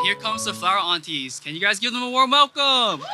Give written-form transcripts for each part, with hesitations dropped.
here comes the flower aunties. Can you guys give them a warm welcome? Woo!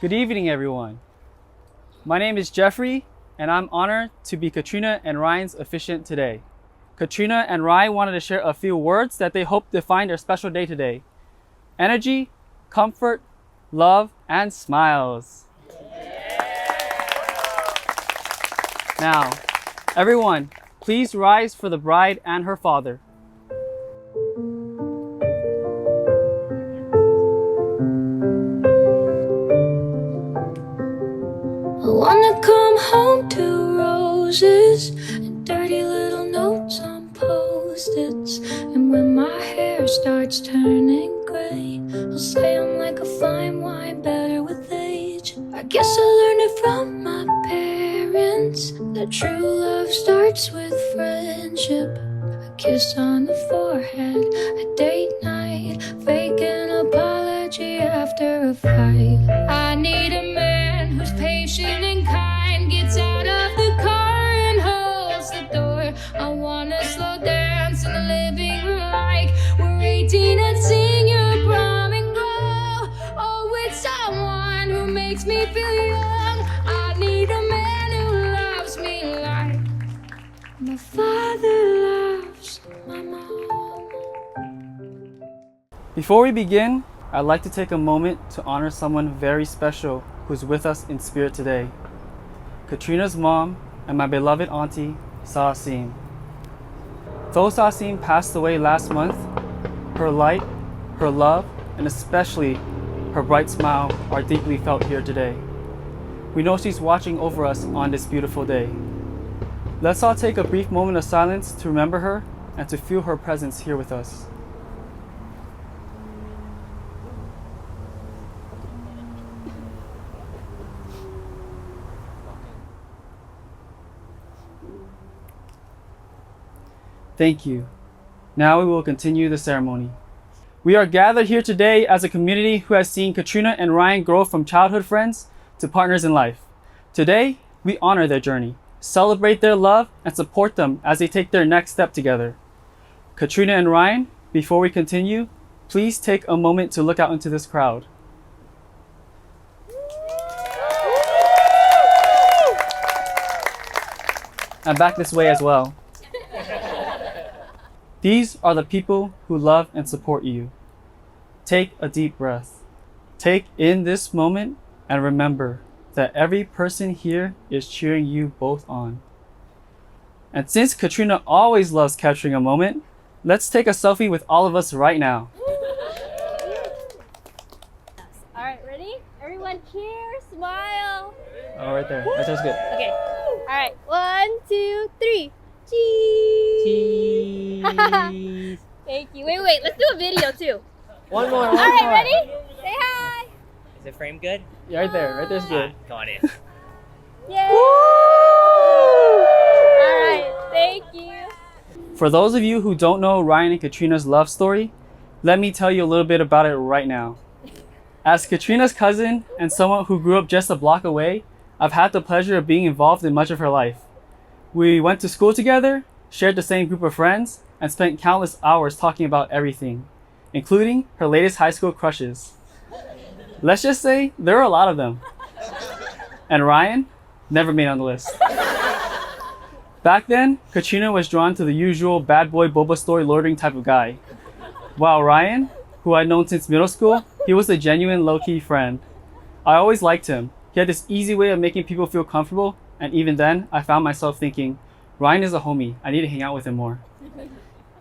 Good evening, everyone. My name is Jeffrey, and I'm honored to be Katrina and Ryan's officiant today. Katrina and Ryan wanted to share a few words that they hope define their special day today. Energy, comfort, love, and smiles. Now, everyone, please rise for the bride and her father. I wanna come home to roses and dirty little notes on post-its. And when my hair starts turning gray, I'll say I'm like a fine wine, better with age. I guess I learned it from my parents, that true love starts with friendship. A kiss on the forehead, a date night, fake an apology after a fight. I need a man who's patient and kind, gets out of the car and holds the door. I wanna slow dance in the living room like we're 18 and sing your prom and grow. Oh, with someone who makes me feel young. I need a man who loves me like my father loves my mom. Before we begin, I'd like to take a moment to honor someone very special who's with us in spirit today. Katrina's mom and my beloved auntie, Stacie. Though Stacie passed away last month, her light, her love, and especially her bright smile are deeply felt here today. We know she's watching over us on this beautiful day. Let's all take a brief moment of silence to remember her and to feel her presence here with us. Thank you. Now we will continue the ceremony. We are gathered here today as a community who has seen Katrina and Ryan grow from childhood friends to partners in life. Today, we honor their journey, celebrate their love, and support them as they take their next step together. Katrina and Ryan, before we continue, please take a moment to look out into this crowd. And back this way as well. These are the people who love and support you. Take a deep breath. Take in this moment and remember that every person here is cheering you both on. And since Katrina always loves capturing a moment, let's take a selfie with all of us right now. All right, ready? Everyone cheer, smile. Oh, right there. That sounds good. Okay. All right, 1, 2, 3. Cheese. Cheese. Thank you. Wait, let's do a video too. One more. All right, ready? Say hi. Is it framed good? Yeah, right there. Right there's good. Got it. Yay. Woo! All right, thank you. For those of you who don't know Ryan and Katrina's love story, let me tell you a little bit about it right now. As Katrina's cousin and someone who grew up just a block away, I've had the pleasure of being involved in much of her life. We went to school together, shared the same group of friends, and spent countless hours talking about everything, including her latest high school crushes. Let's just say there are a lot of them. And Ryan never made on the list. Back then, Katrina was drawn to the usual bad boy boba story loitering type of guy. While Ryan, who I'd known since middle school, he was a genuine low-key friend. I always liked him. He had this easy way of making people feel comfortable, and even then, I found myself thinking, Ryan is a homie, I need to hang out with him more.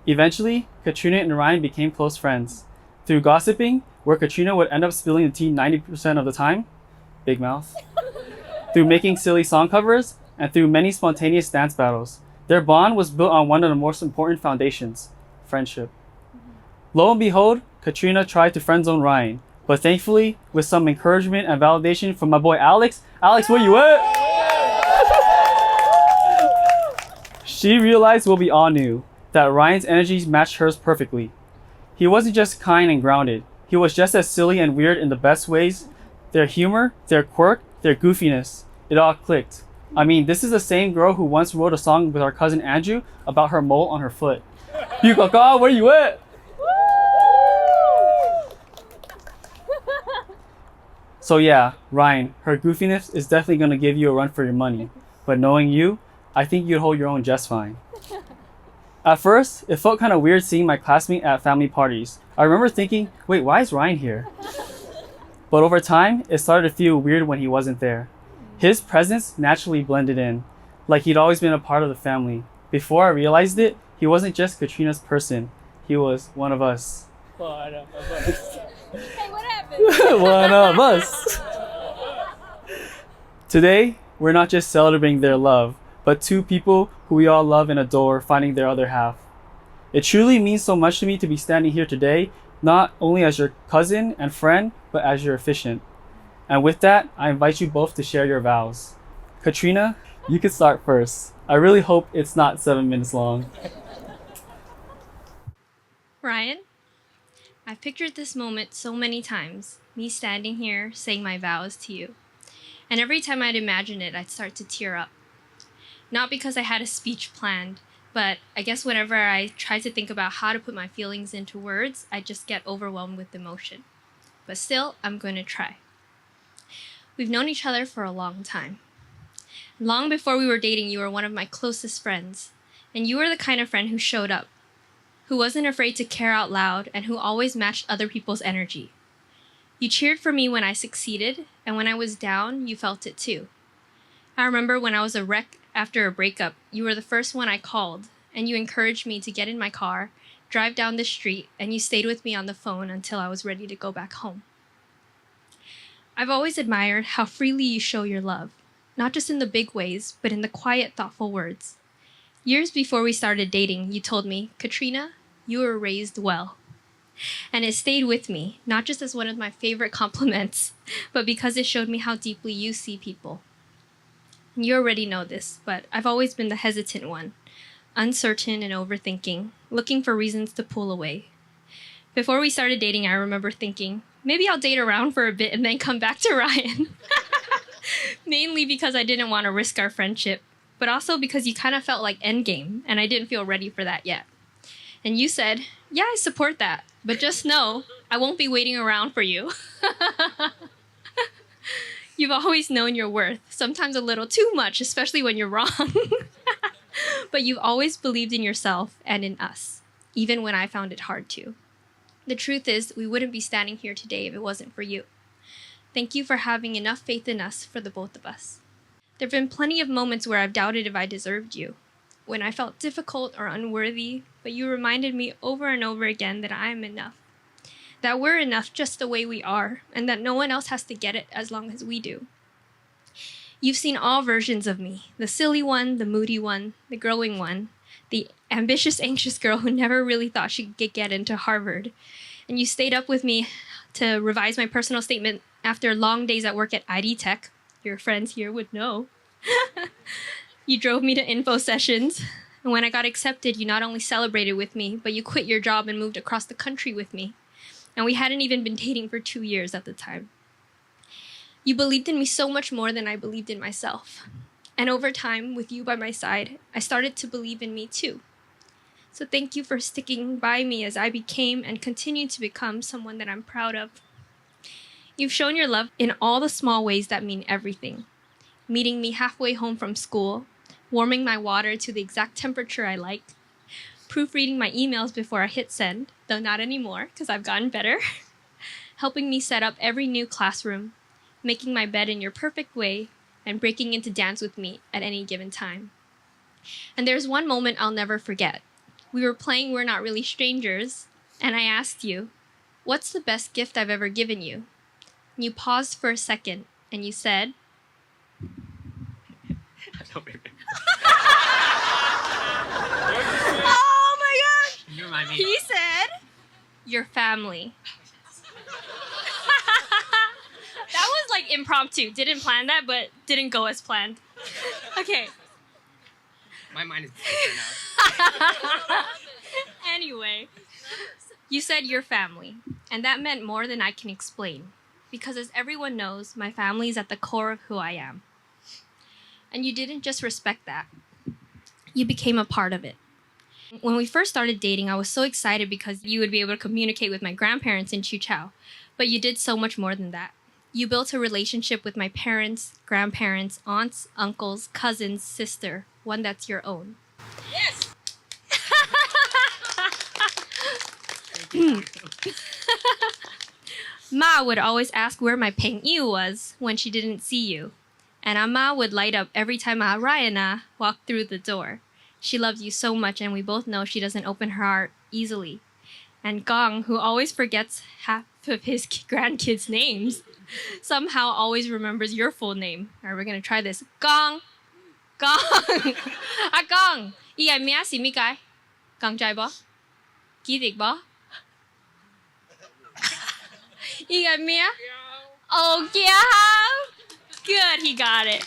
Eventually, Katrina and Ryan became close friends. Through gossiping, where Katrina would end up spilling the tea 90% of the time, big mouth, through making silly song covers, and through many spontaneous dance battles, their bond was built on one of the most important foundations, friendship. Lo and behold, Katrina tried to friendzone Ryan, but thankfully, with some encouragement and validation from my boy Alex, where you at? She realized what we all knew, that Ryan's energies matched hers perfectly. He wasn't just kind and grounded, he was just as silly and weird in the best ways. Their humor, their quirk, their goofiness, it all clicked. I mean, this is the same girl who once wrote a song with our cousin Andrew about her mole on her foot. You kaka, where you at? So yeah, Ryan, her goofiness is definitely gonna give you a run for your money. But knowing you, I think you'd hold your own just fine. At first, it felt kind of weird seeing my classmate at family parties. I remember thinking, wait, why is Ryan here? But over time, it started to feel weird when he wasn't there. His presence naturally blended in, like he'd always been a part of the family. Before I realized it, he wasn't just Katrina's person, he was one of us. Hey, what happened? One of us. Today, we're not just celebrating their love, but two people who we all love and adore finding their other half. It truly means so much to me to be standing here today, not only as your cousin and friend, but as your officiant. And with that, I invite you both to share your vows. Katrina, you can start first. I really hope it's not 7 minutes long. Ryan, I've pictured this moment so many times, me standing here saying my vows to you. And every time I'd imagine it, I'd start to tear up. Not because I had a speech planned, but I guess whenever I try to think about how to put my feelings into words, I just get overwhelmed with emotion. But still, I'm going to try. We've known each other for a long time. Long before we were dating, you were one of my closest friends. And you were the kind of friend who showed up, who wasn't afraid to care out loud, and who always matched other people's energy. You cheered for me when I succeeded, and when I was down, you felt it too. I remember when I was a wreck after a breakup, you were the first one I called, and you encouraged me to get in my car, drive down the street, and you stayed with me on the phone until I was ready to go back home. I've always admired how freely you show your love, not just in the big ways, but in the quiet, thoughtful words. Years before we started dating, you told me, Katrina, you were raised well. And it stayed with me, not just as one of my favorite compliments, but because it showed me how deeply you see people. You already know this, but I've always been the hesitant one, uncertain and overthinking, looking for reasons to pull away. Before we started dating, I remember thinking, maybe I'll date around for a bit and then come back to Ryan. Mainly because I didn't want to risk our friendship, but also because you kind of felt like endgame, and I didn't feel ready for that yet. And you said, yeah, I support that, but just know I won't be waiting around for you. You've always known your worth, sometimes a little too much, especially when you're wrong. But you've always believed in yourself and in us, even when I found it hard to. The truth is, we wouldn't be standing here today if it wasn't for you. Thank you for having enough faith in us for the both of us. There have been plenty of moments where I've doubted if I deserved you, when I felt difficult or unworthy, but you reminded me over and over again that I am enough. That we're enough just the way we are, and that no one else has to get it as long as we do. You've seen all versions of me, the silly one, the moody one, the growing one, the ambitious, anxious girl who never really thought she could get into Harvard. And you stayed up with me to revise my personal statement after long days at work at ID Tech. Your friends here would know. You drove me to info sessions, and when I got accepted, you not only celebrated with me, but you quit your job and moved across the country with me. And we hadn't even been dating for 2 years at the time. You believed in me so much more than I believed in myself. And over time, with you by my side, I started to believe in me too. So thank you for sticking by me as I became and continue to become someone that I'm proud of. You've shown your love in all the small ways that mean everything. Meeting me halfway home from school, warming my water to the exact temperature I like, proofreading my emails before I hit send, though not anymore because I've gotten better, helping me set up every new classroom, making my bed in your perfect way, and breaking into dance with me at any given time. And there's one moment I'll never forget. We were playing We're Not Really Strangers, and I asked you, "What's the best gift I've ever given you?" And you paused for a second, and you said, "Oh my gosh!" Can you remind me? He said, "Your family." That was like impromptu. Didn't plan that, but didn't go as planned. Okay. My mind is blank right now. Anyway, you said your family, and that meant more than I can explain. Because as everyone knows, my family is at the core of who I am. And you didn't just respect that. You became a part of it. When we first started dating, I was so excited because you would be able to communicate with my grandparents in Chichao. But you did so much more than that. You built a relationship with my parents, grandparents, aunts, uncles, cousins, sister, one that's your own. Yes! Ma would always ask where my peng yu was when she didn't see you. And Ama would light up every time Rayana walked through the door. She loves you so much, and we both know she doesn't open her heart easily. And Gong, who always forgets half of his grandkids' names, somehow always remembers your full name. All right, we're gonna try this. Gong! Gong! Ah, Gong! Ý ai mía xì mi cái? Gong trai bó? Ký địch bó? Ý ai mía? Oh, yeah! Good, he got it.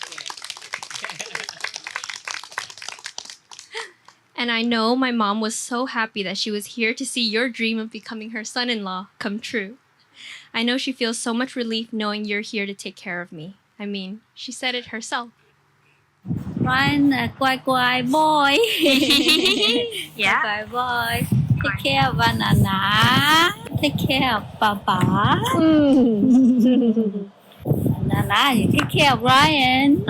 And I know my mom was so happy that she was here to see your dream of becoming her son-in-law come true. I know she feels so much relief knowing you're here to take care of me. I mean, she said it herself. Ryan, quai quai boy. Yeah. Quai boy. Take care of banana. Take care of Papa. Banana, you take care of Ryan.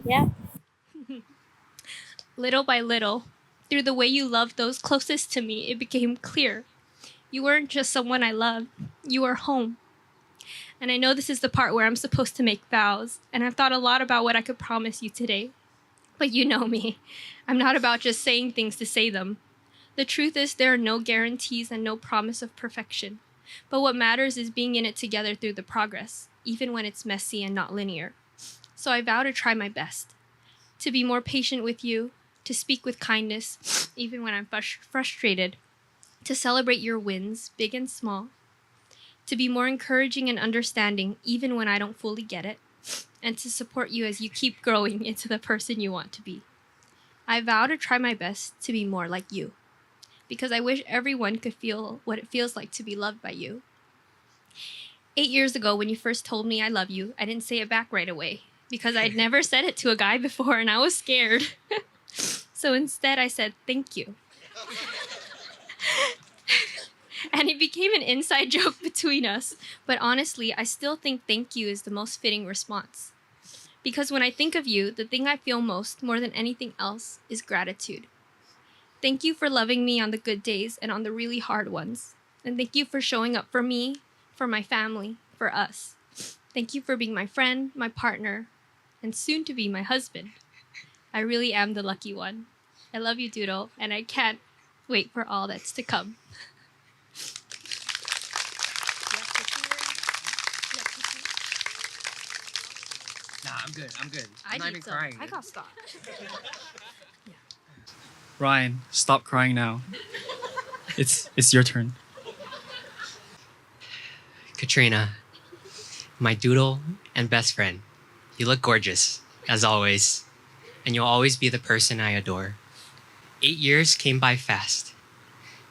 Yeah. Little by little, through the way you loved those closest to me, it became clear. You weren't just someone I loved. You were home. And I know this is the part where I'm supposed to make vows, and I've thought a lot about what I could promise you today. But you know me. I'm not about just saying things to say them. The truth is there are no guarantees and no promise of perfection. But what matters is being in it together through the progress, even when it's messy and not linear. So I vow to try my best. To be more patient with you, to speak with kindness, even when I'm frustrated, to celebrate your wins, big and small, to be more encouraging and understanding, even when I don't fully get it, and to support you as you keep growing into the person you want to be. I vow to try my best to be more like you, because I wish everyone could feel what it feels like to be loved by you. 8 years ago, when you first told me I love you, I didn't say it back right away, because I'd never said it to a guy before and I was scared. So instead I said, thank you. And it became an inside joke between us. But honestly, I still think thank you is the most fitting response. Because when I think of you, the thing I feel most, more than anything else, is gratitude. Thank you for loving me on the good days and on the really hard ones. And thank you for showing up for me, for my family, for us. Thank you for being my friend, my partner, and soon to be my husband. I really am the lucky one. I love you, Doodle, and I can't wait for all that's to come. Nah, I'm good. I'm not even crying. I got stopped. Ryan, stop crying now. It's your turn. Katrina, my doodle and best friend. You look gorgeous, as always. And you'll always be the person I adore. 8 years came by fast.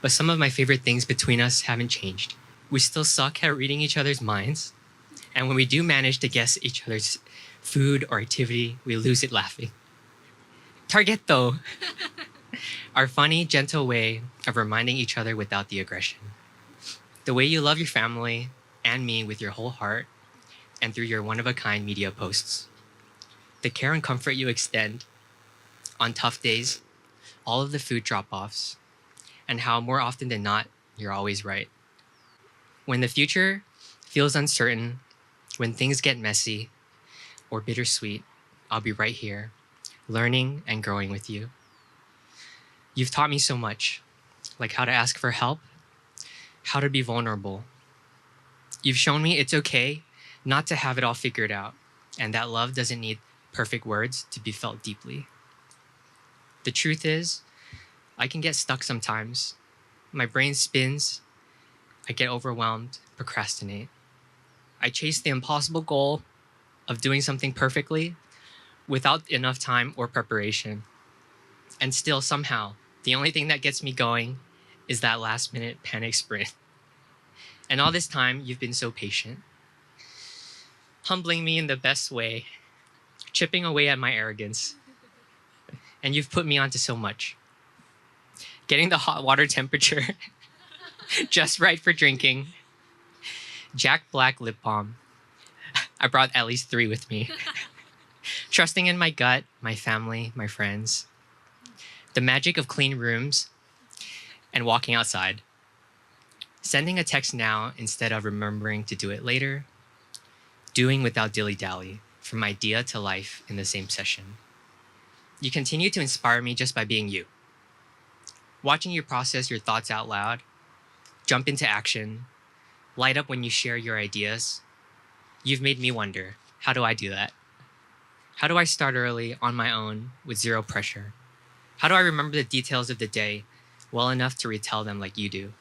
But some of my favorite things between us haven't changed. We still suck at reading each other's minds. And when we do manage to guess each other's food or activity, we lose it laughing. Target though. Our funny, gentle way of reminding each other without the aggression. The way you love your family and me with your whole heart and through your one-of-a-kind media posts. The care and comfort you extend on tough days, all of the food drop-offs, and how more often than not, you're always right. When the future feels uncertain, when things get messy or bittersweet, I'll be right here, learning and growing with you. You've taught me so much, like how to ask for help, how to be vulnerable. You've shown me it's okay not to have it all figured out, and that love doesn't need perfect words to be felt deeply. The truth is, I can get stuck sometimes. My brain spins, I get overwhelmed, procrastinate. I chase the impossible goal of doing something perfectly without enough time or preparation. And still, somehow, the only thing that gets me going is that last-minute panic sprint. And all this time, you've been so patient, humbling me in the best way, chipping away at my arrogance. And you've put me onto so much. Getting the hot water temperature just right for drinking. Jack Black lip balm. I brought at least 3 with me. Trusting in my gut, my family, my friends. The magic of clean rooms and walking outside. Sending a text now instead of remembering to do it later. Doing without dilly-dally, from idea to life in the same session. You continue to inspire me just by being you. Watching you process your thoughts out loud, jump into action, light up when you share your ideas. You've made me wonder, how do I do that? How do I start early on my own with zero pressure? How do I remember the details of the day well enough to retell them like you do?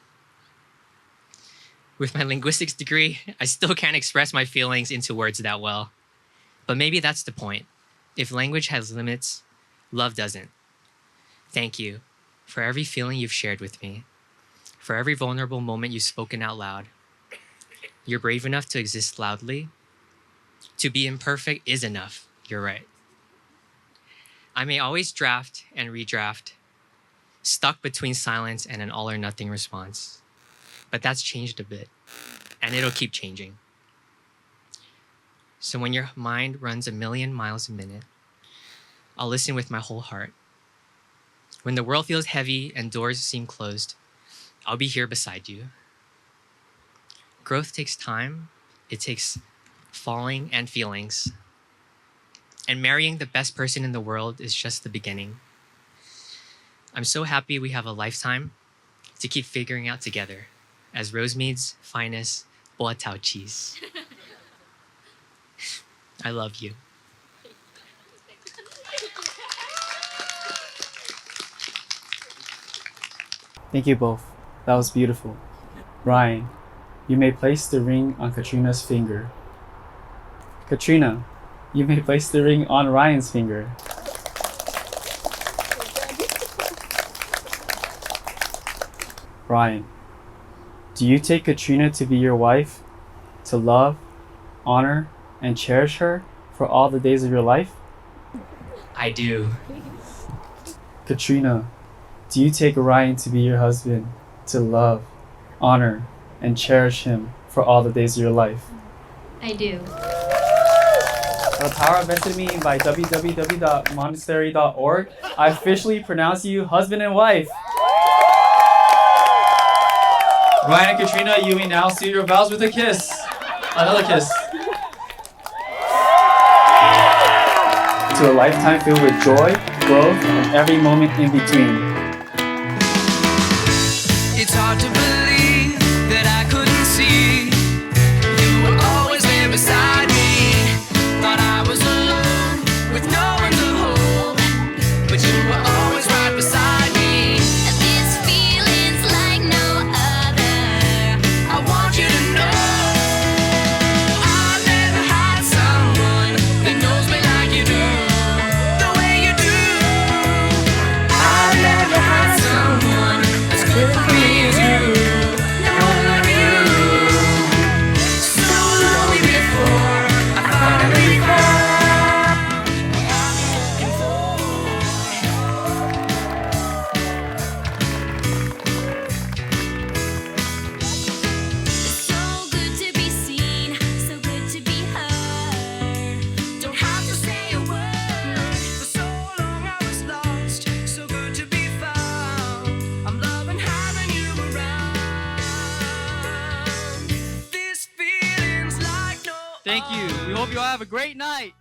With my linguistics degree, I still can't express my feelings into words that well. But maybe that's the point. If language has limits, love doesn't. Thank you for every feeling you've shared with me, for every vulnerable moment you've spoken out loud. You're brave enough to exist loudly. To be imperfect is enough, you're right. I may always draft and redraft, stuck between silence and an all or nothing response. But that's changed a bit, and it'll keep changing. So when your mind runs 1,000,000 miles a minute, I'll listen with my whole heart. When the world feels heavy and doors seem closed, I'll be here beside you. Growth takes time. It takes falling and feelings. And marrying the best person in the world is just the beginning. I'm so happy we have a lifetime to keep figuring out together as Rosemead's finest boatao cheese. I love you. Thank you both. That was beautiful. Ryan, you may place the ring on Katrina's finger. Katrina, you may place the ring on Ryan's finger. Ryan, do you take Katrina to be your wife, to love, honor, and cherish her for all the days of your life? I do. Katrina, do you take Ryan to be your husband, to love, honor, and cherish him for all the days of your life? I do. The power vested in me by www.monastery.org, I officially pronounce you husband and wife. Ryan and Katrina, you may now seal your vows with a kiss. Another kiss. To a lifetime filled with joy, growth, and every moment in between. It's hard to believe that I couldn't see you were always there beside me. Thought I was alone with no one to hold, but you were always right beside me. This feeling's like no other. I want you to know I've never had someone that knows me like you do, the way you do. I've never had someone as good for me as you. Thank you. We hope you all have a great night.